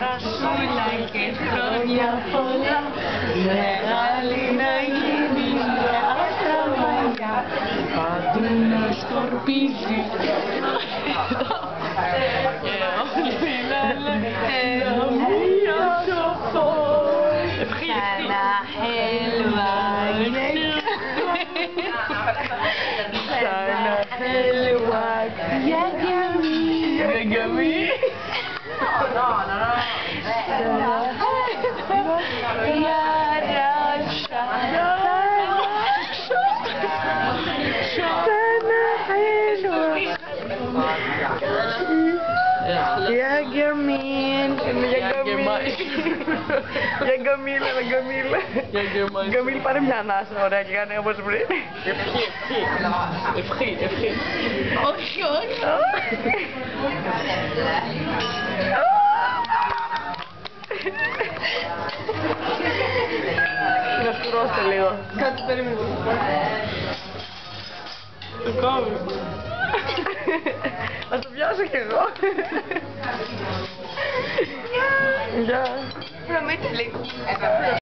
Ρασούλα και χρόνια πολλά, μεγάλη να γίνει μια άστρα μαλλιά, παντού να σκορπίζει και όλοι να λένε μία σοφό. Sana helva Sana helva ya Gamil Ya Gamil, ya Gamil, Gamil πάρε μια ανάσα, ωραία και κάνε όπως πριν. Ευχή. Όχι. Να σκουρώστε λίγο. Κάτσε περίμενε. Το κόβω. Θα το πιάσω κι εγώ. Γεια. Γεια.